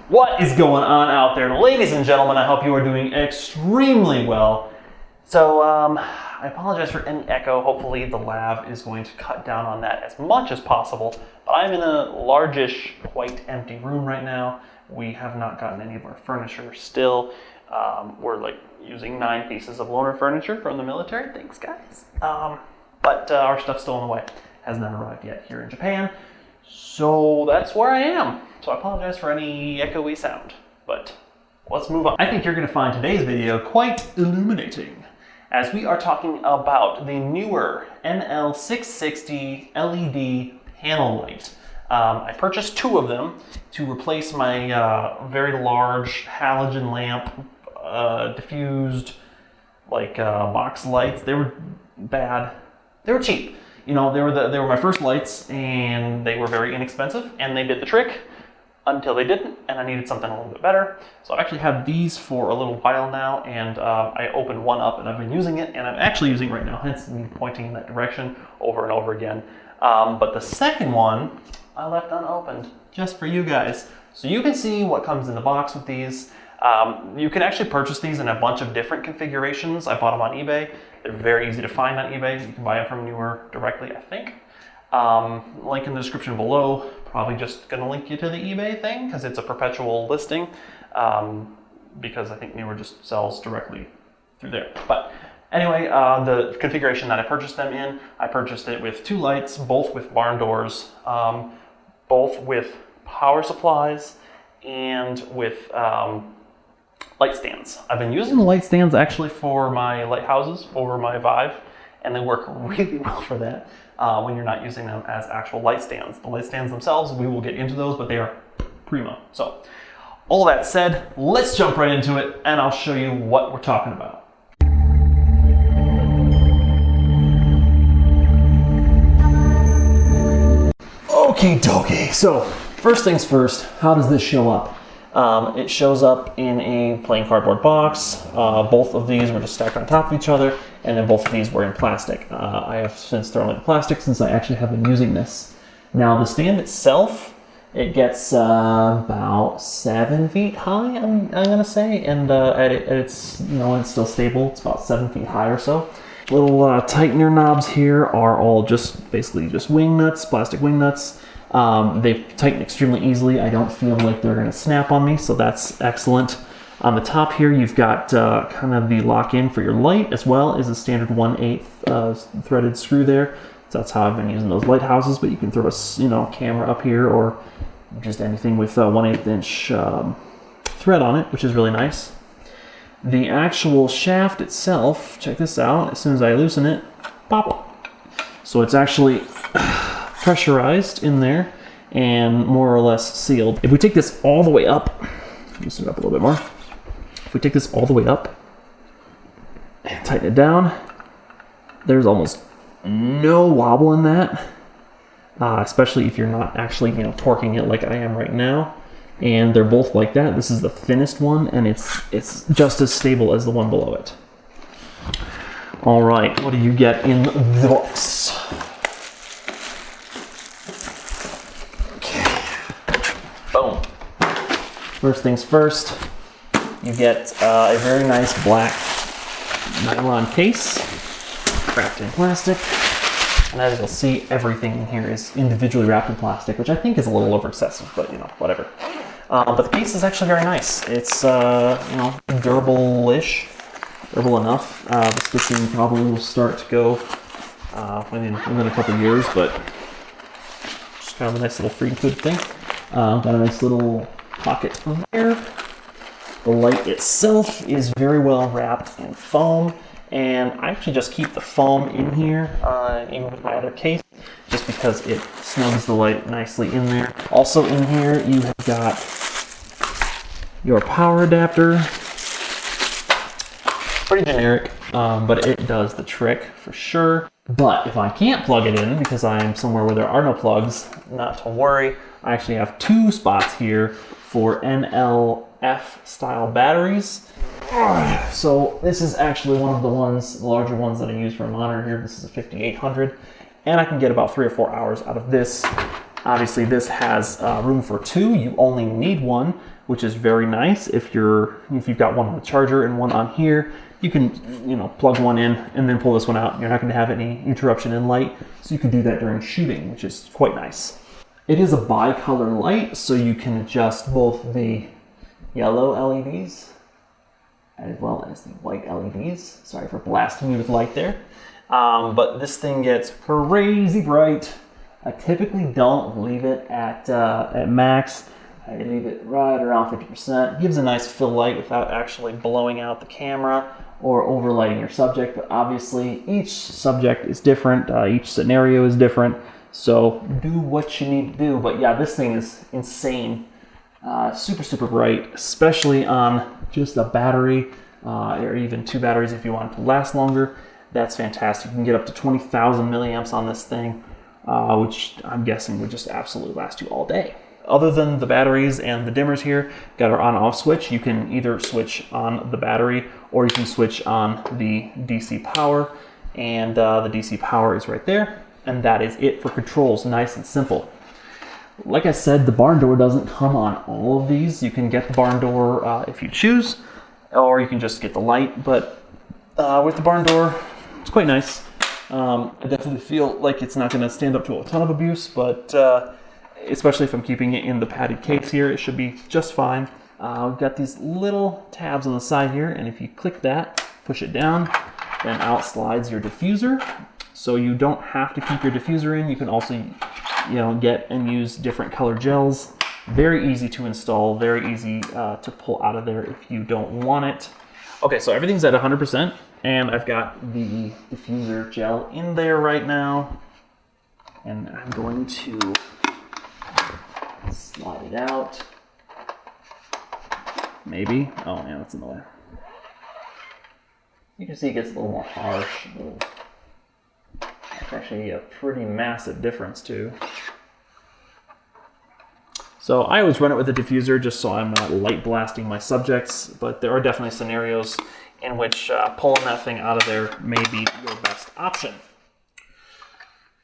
What is going on out there, ladies and gentlemen? I hope you are doing extremely well. So, I apologize for any echo. Hopefully the lav is going to cut down on that as much as possible. But I'm in a largish, quite empty room right now. We have not gotten any of our furniture still. We're like using 9 pieces of loaner furniture from the military. Thanks, guys. But our stuff's still on the way. Has not arrived yet here in Japan. So that's where I am. So I apologize for any echoey sound, but let's move on. I think you're going to find today's video quite illuminating, as we are talking about the Neewer NL660 LED panel light. I purchased 2 of them to replace my very large halogen lamp, diffused like box lights. They were bad. They were cheap. You know, they were my first lights, and they were very inexpensive, and they did the trick until they didn't, and I needed something a little bit better. So I've actually had these for a little while now, and I opened one up, and I've been using it, and I'm actually using it right now, hence me pointing in that direction over and over again. But the second one, I left unopened, just for you guys. So you can see what comes in the box with these. You can actually purchase these in a bunch of different configurations. I bought them on eBay. They're very easy to find on eBay. You can buy them from Neewer directly, I think. Link in the description below. Probably just gonna link you to the eBay thing because it's a perpetual listing. Because I think Neewer just sells directly through there. But anyway, the configuration that I purchased them in, I purchased it with 2 lights, both with barn doors, both with power supplies, and with light stands. I've been using the light stands actually for my lighthouses over my Vive, and they work really well for that when you're not using them as actual light stands. The light stands themselves, we will get into those, but they are primo. So, all that said, let's jump right into it, and I'll show you what we're talking about. Okie dokie. So, first things first, how does this show up? It shows up in a plain cardboard box. Both of these were just stacked on top of each other, and then both of these were in plastic. I have since thrown away the plastic since I actually have been using this. Now the stand itself, it gets about 7 feet high, I'm gonna say, and it's it's still stable. It's about 7 feet high or so. Little tightener knobs here are all basically just wing nuts, plastic wing nuts. They tighten extremely easily. I don't feel like they're going to snap on me, so that's excellent. On the top here, you've got kind of the lock-in for your light, as well as a standard 1/8 threaded screw there. So that's how I've been using those lighthouses, but you can throw a camera up here or just anything with a 1/8 inch thread on it, which is really nice. The actual shaft itself, check this out, as soon as I loosen it, pop! So it's actually pressurized in there and more or less sealed. If we take this all the way up, loosen it up a little bit more. If we take this all the way up and tighten it down, there's almost no wobble in that, especially if you're not actually torquing it like I am right now. And they're both like that. This is the thinnest one, and it's just as stable as the one below it. All right, what do you get in the box? Boom. First things first, you get a very nice black nylon case wrapped in plastic. And as you'll see, everything in here is individually wrapped in plastic, which I think is a little over excessive, but whatever. But the case is actually very nice. It's durable-ish, durable enough. This thing probably will start to go within a couple years, but just kind of a nice little free good thing. Got a nice little pocket there. The light itself is very well wrapped in foam, and I actually just keep the foam in here, even with my other case, just because it snugs the light nicely in there. Also in here, you have got your power adapter. Pretty generic, but it does the trick for sure. But if I can't plug it in because I'm somewhere where there are no plugs, not to worry. I actually have 2 spots here for NLF style batteries. So this is actually one of the larger ones that I use for a monitor here. This is a 5800, and I can get about 3 or 4 hours out of this Obviously, this has room for 2. You only need 1, which is very nice. If you've got one on the charger and one on here, you can plug one in and then pull this one out. You're not going to have any interruption in light, so you can do that during shooting, which is quite nice. It is a bicolor light, so you can adjust both the yellow LEDs as well as the white LEDs. Sorry for blasting you with light there. But this thing gets crazy bright. I typically don't leave it at max. I leave it right around 50%. It gives a nice fill light without actually blowing out the camera or overlighting your subject. But obviously, each subject is different. Each scenario is different. So do what you need to do. But yeah, this thing is insane. Super, super bright, especially on just a battery or even 2 batteries if you want it to last longer. That's fantastic. You can get up to 20,000 milliamps on this thing, which I'm guessing would just absolutely last you all day. Other than the batteries and the dimmers here, got our on-off switch. You can either switch on the battery or you can switch on the DC power, and the DC power is right there, and that is it for controls. Nice and simple. Like I said, the barn door doesn't come on all of these. You can get the barn door if you choose, or you can just get the light, but with the barn door, it's quite nice. I definitely feel like it's not going to stand up to a ton of abuse, but especially if I'm keeping it in the padded case here, it should be just fine. We've got these little tabs on the side here, and if you click that, push it down, then out slides your diffuser. So you don't have to keep your diffuser in. You can also, get and use different color gels. Very easy to install, very easy to pull out of there if you don't want it. Okay, so everything's at 100%, and I've got the diffuser gel in there right now, and I'm going to slide it out. Maybe. Oh man, that's in the way. You can see it gets a little more harsh. It's actually a pretty massive difference too. So I always run it with a diffuser just so I'm not light blasting my subjects, but there are definitely scenarios in which pulling that thing out of there may be your best option.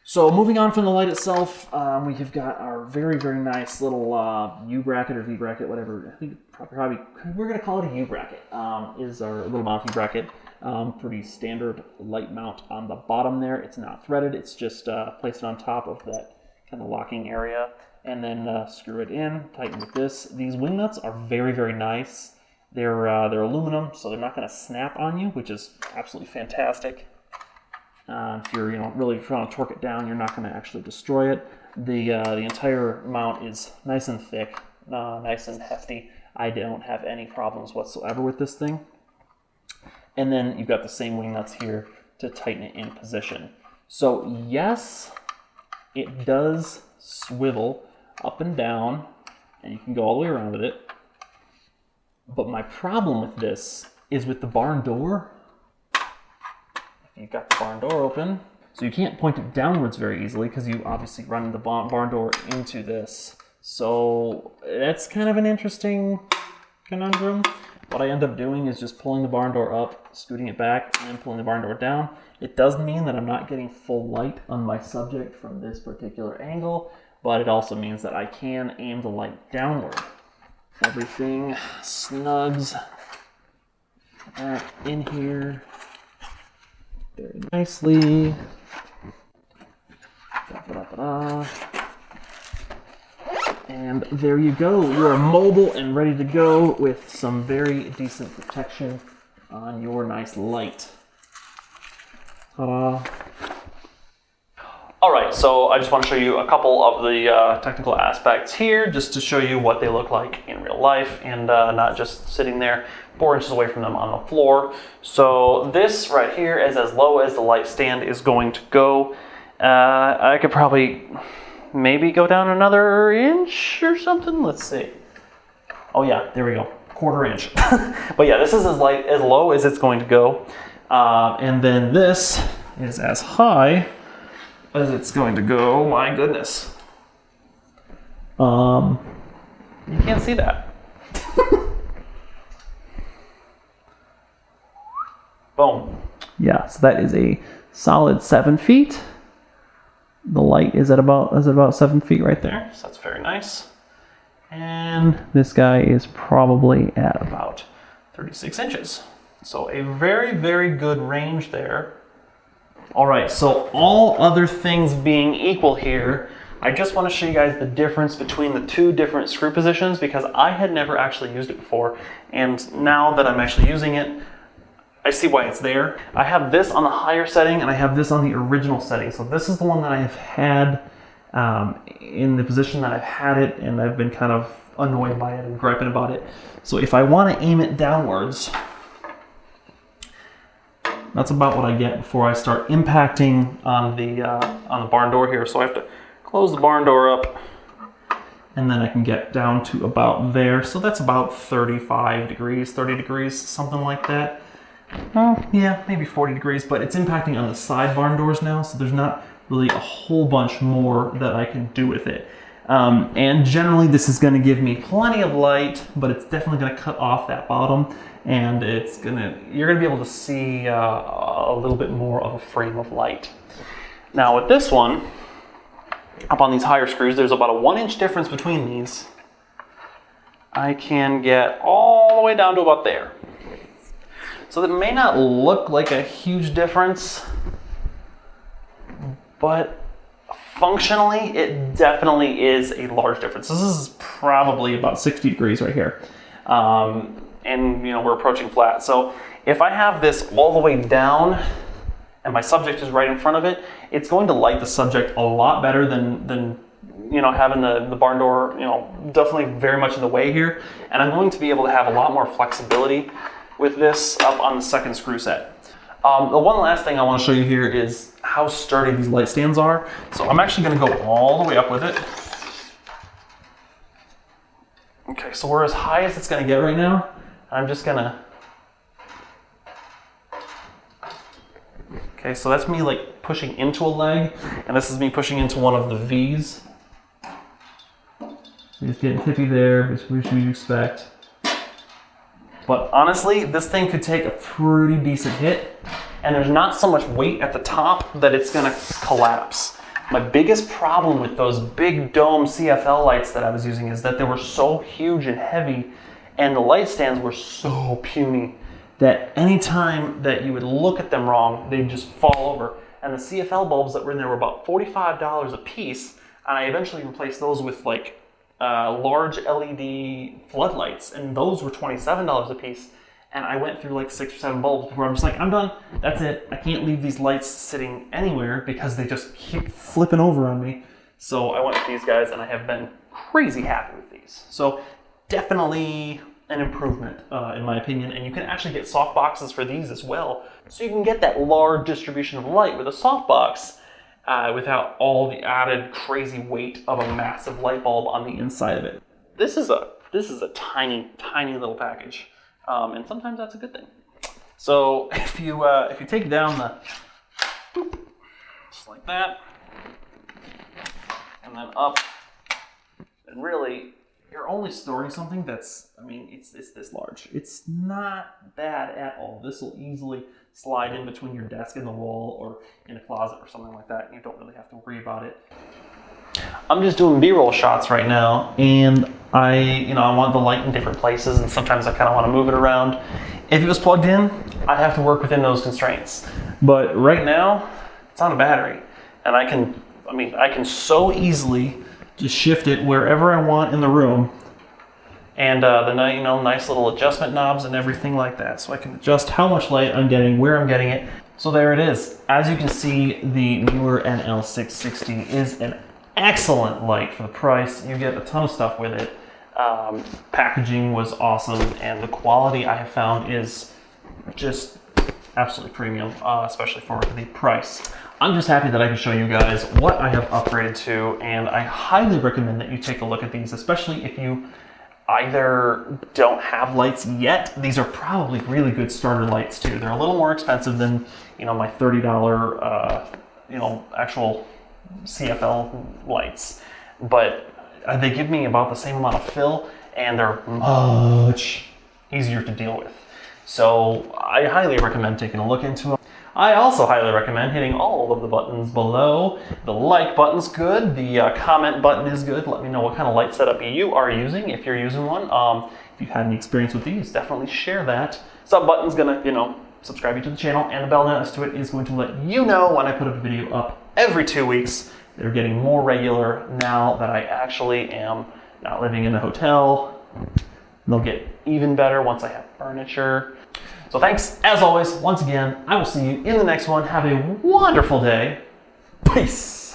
So moving on from the light itself, we have got our very, very nice little U bracket or V bracket, whatever. I think probably we're going to call it a U bracket. Is our little mounting bracket. Pretty standard light mount on the bottom there. It's not threaded. It's just placed on top of that kind of locking area, and then screw it in. Tighten with this. These wing nuts are very, very nice. They're aluminum, so they're not going to snap on you, which is absolutely fantastic. If you're really trying to torque it down, you're not going to actually destroy it. The entire mount is nice and thick, nice and hefty. I don't have any problems whatsoever with this thing. And then you've got the same wing nuts here to tighten it in position. So yes, it does swivel up and down, and you can go all the way around with it. But my problem with this is with the barn door. You've got the barn door open, so you can't point it downwards very easily because you obviously run the barn door into this. So that's kind of an interesting conundrum. What I end up doing is just pulling the barn door up, scooting it back, and then pulling the barn door down. It does mean that I'm not getting full light on my subject from this particular angle, but it also means that I can aim the light downward. Everything snugs back in here very nicely. And there you go. You are mobile and ready to go with some very decent protection on your nice light. Ta-da. All right, so I just want to show you a couple of the technical aspects here, just to show you what they look like in real life and not just sitting there 4 inches away from them on the floor. So this right here is as low as the light stand is going to go. I could probably maybe go down another inch or something. Let's see. Oh yeah, there we go, 1/4 inch. But yeah, this is as low as it's going to go. And then this is as high as it's going to go. My goodness. You can't see that. Boom. Yeah, so that is a solid 7 feet. The light is at about 7 feet right there, so that's very nice. And this guy is probably at about 36 inches. So a very, very good range there. All right, so all other things being equal here, I just want to show you guys the difference between the two different screw positions because I had never actually used it before. And now that I'm actually using it, I see why it's there. I have this on the higher setting and I have this on the original setting. So this is the one that I have had in the position that I've had it, and I've been kind of annoyed by it and griping about it. So if I want to aim it downwards, that's about what I get before I start impacting on the barn door here. So I have to close the barn door up, and then I can get down to about there. So that's about 35 degrees, 30 degrees, something like that. Yeah, maybe 40 degrees, but it's impacting on the side barn doors now, so there's not really a whole bunch more that I can do with it. And generally this is going to give me plenty of light, but it's definitely going to cut off that bottom, and you're going to be able to see a little bit more of a frame of light. Now with this one, up on these higher screws, there's about a 1-inch difference between these. I can get all the way down to about there. So that may not look like a huge difference, but functionally, it definitely is a large difference. This is probably about 60 degrees right here. And we're approaching flat. So if I have this all the way down and my subject is right in front of it, it's going to light the subject a lot better than having the barn door, definitely very much in the way here. And I'm going to be able to have a lot more flexibility with this up on the second screw set. The one last thing I want to show you here is how sturdy these light stands are. So I'm actually going to go all the way up with it. Okay, so we're as high as it's going to get right now. I'm just going to... Okay, so that's me like pushing into a leg, and this is me pushing into one of the V's. Just getting tippy there, which we expect. But honestly, this thing could take a pretty decent hit, and there's not so much weight at the top that it's gonna collapse. My biggest problem with those big dome CFL lights that I was using is that they were so huge and heavy, and the light stands were so puny that anytime that you would look at them wrong, they'd just fall over. And the CFL bulbs that were in there were about $45 a piece, and I eventually replaced those with like large LED floodlights, and those were $27 a piece. And I went through like 6 or 7 bulbs before I'm just like, I'm done. That's it. I can't leave these lights sitting anywhere because they just keep flipping over on me. So I went with these guys, and I have been crazy happy with these. So definitely an improvement in my opinion. And you can actually get soft boxes for these as well. So you can get that large distribution of light with a soft box without all the added crazy weight of a massive light bulb on the inside of it. This is a tiny, tiny little package. And sometimes that's a good thing. So if you take down the, just like that, and then up, and really, you're only storing something that's, it's this large. It's not bad at all. This will easily slide in between your desk and the wall, or in a closet or something like that. You don't really have to worry about it. I'm just doing B-roll shots right now, and I want the light in different places, and sometimes I kind of want to move it around. If it was plugged in, I'd have to work within those constraints. But right now, it's on a battery, and I can so easily just shift it wherever I want in the room, and the nice little adjustment knobs and everything like that, so I can adjust how much light I'm getting, where I'm getting it. So there it is. As you can see, the Neewer NL660 is an excellent light for the price. You get a ton of stuff with it. Packaging was awesome, and the quality I have found is just absolutely premium, especially for the price. I'm just happy that I can show you guys what I have upgraded to, and I highly recommend that you take a look at these, especially if you either don't have lights yet. These are probably really good starter lights too. They're a little more expensive than my $30 actual CFL lights, but they give me about the same amount of fill, and they're much easier to deal with. So I highly recommend taking a look into them. I also highly recommend hitting all of the buttons below. The like button's good, the comment button is good. Let me know what kind of light setup you are using, if you're using one. If you've had any experience with these, definitely share that. Sub button's gonna, subscribe you to the channel, and the bell next to it is going to let you know when I put a video up every 2 weeks. They're getting more regular now that I actually am not living in a hotel. They'll get even better once I have furniture. So thanks, as always, once again. I will see you in the next one. Have a wonderful day. Peace.